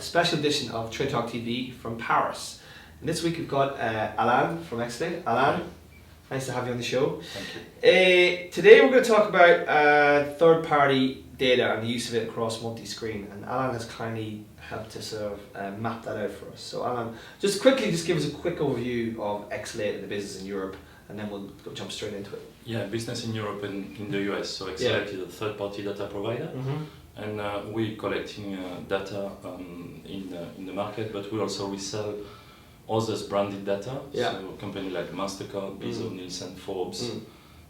special edition of Trade Talk TV from Paris. And this week we've got Alain from eXelate. Alain, nice to have you on the show. Thank you. Today we're going to talk about third-party data and the use of it across multi-screen. And Alain has kindly helped to sort of map that out for us. So Alain, just give us a quick overview of eXelate and the business in Europe, and then we'll jump straight into it. Yeah, business in Europe and in the US. So eXelate is a third-party data provider, and we're collecting data in the market, but we also resell others branded data. So companies like Mastercard, Bizzo, Nielsen, Forbes,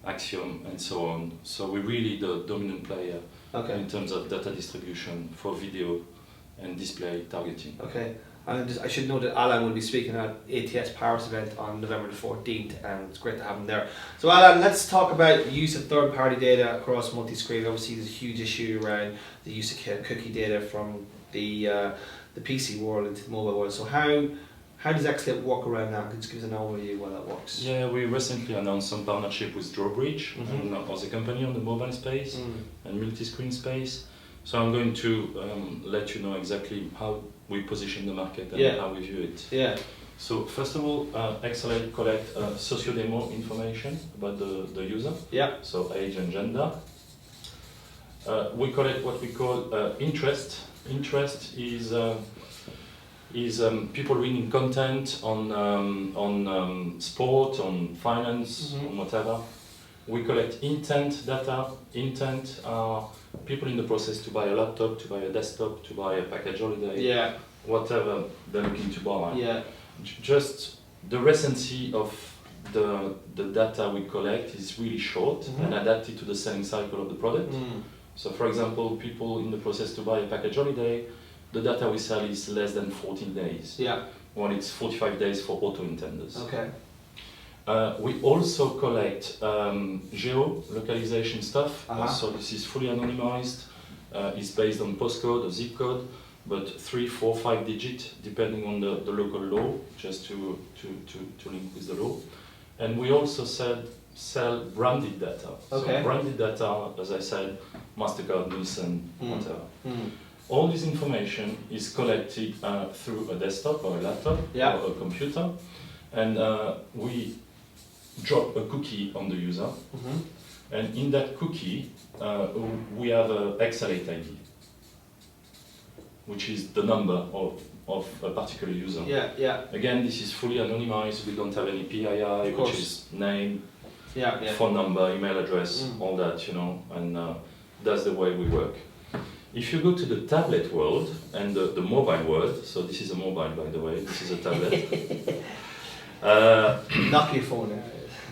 Axiom, and so on. So we're really the dominant player in terms of data distribution for video and display targeting. Okay. And I should note that Alain will be speaking at ATS Paris event on November the 14th, and it's great to have him there. So Alain, let's talk about the use of third-party data across multi-screen. Obviously there's a huge issue around the use of cookie data from the PC world into the mobile world. So how does eXelate work around that? Can you just give us an overview of how that works? Yeah, we recently announced some partnership with Drawbridge and other company on the mobile space and multi-screen space. So I'm going to let you know exactly how we position the market and how we view it. Yeah. So first of all, eXelate collect socio-demo information about the user. Yeah. So age and gender. We collect what we call interest. Interest is people reading content on sport, on finance, on whatever. We collect intent data. Intent are people in the process to buy a laptop, to buy a desktop, to buy a package holiday, whatever they're looking to buy. Just the recency of the data we collect is really short and adapted to the selling cycle of the product. So for example, people in the process to buy a package holiday, the data we sell is less than 14 days. When it's 45 days for auto intenders. Okay. We also collect geo-localization stuff, so this is fully anonymized. It's based on postcode or zip code, but 3, 4, 5 digit depending on the local law, just to link with the law. And we also sell branded data. So branded data, as I said, Mastercard, Nielsen, whatever. All this information is collected through a desktop or a laptop or a computer, and we drop a cookie on the user, and in that cookie we have a eXelate ID, which is the number of a particular user. Again, this is fully anonymized. We don't have any PII, which is name, phone number, email address, all that, and that's the way we work. If you go to the tablet world and the mobile world, so this is a mobile, by the way, this is a tablet. Nokia phone.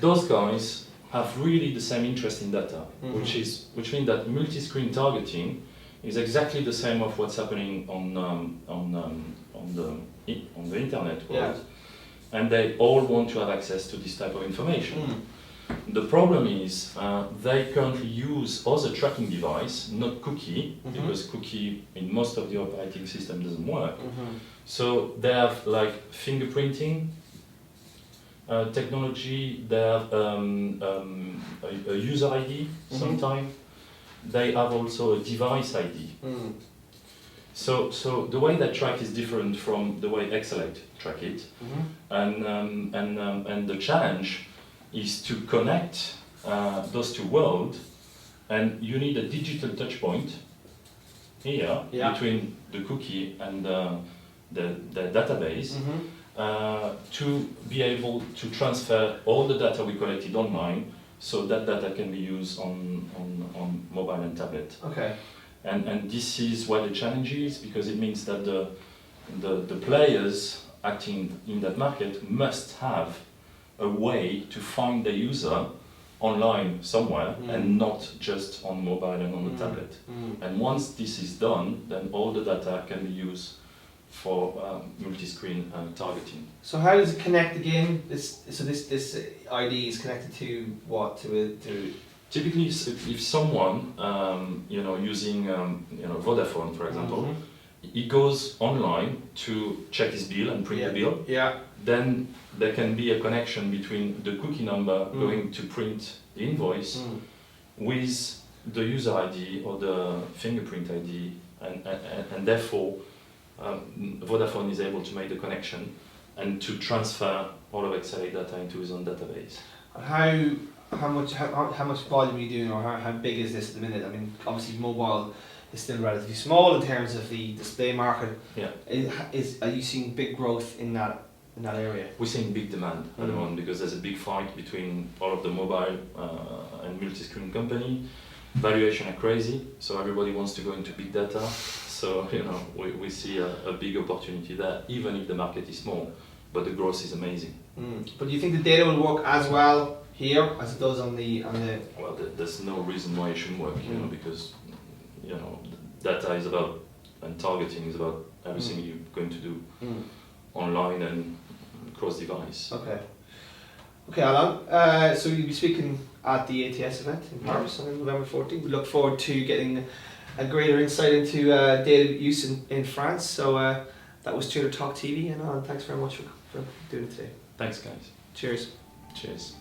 Those guys have really the same interest in data, which means that multi-screen targeting is exactly the same of what's happening on the internet world, and they all want to have access to this type of information. The problem is they currently use other tracking device, not cookie, because cookie in most of the operating system doesn't work. So they have like fingerprinting technology, they have a user ID sometimes, they have also a device ID. So the way they track is different from the way eXelate track it, and the challenge is to connect those two worlds, and you need a digital touch point here between the cookie and the database to be able to transfer all the data we collected online, so that data can be used on mobile and tablet. And this is why the challenge is, because it means that the players acting in that market must have a way to find the user online somewhere and not just on mobile and on the tablet. And once this is done, then all the data can be used for multi-screen targeting. So how does it connect again? This ID is connected to what? To typically, if someone using Vodafone, for example, he goes online to check his bill and print the bill. Then there can be a connection between the cookie number going to print the invoice with the user ID or the fingerprint ID, and therefore Vodafone is able to make the connection and to transfer all of eXelate data into his own database. How much volume are you doing, or how big is this at the minute? I mean, obviously mobile is still relatively small in terms of the display market. Yeah. Are you seeing big growth in that area? We're seeing big demand at the moment because there's a big fight between all of the mobile and multi-screen company. Valuation are crazy, so everybody wants to go into big data. So we see a big opportunity there, even if the market is small, but the growth is amazing. But do you think the data will work as well here as it does on the? Well, there's no reason why it shouldn't work, because data is about, and targeting is about everything you're going to do online and cross device. Okay, Alain. So you'll be speaking at the ATS event in Paris on November 14th. We look forward to getting a greater insight into data use in France. So that was Trader Talk TV, and Alan, thanks very much for doing it today. Thanks, guys. Cheers. Cheers.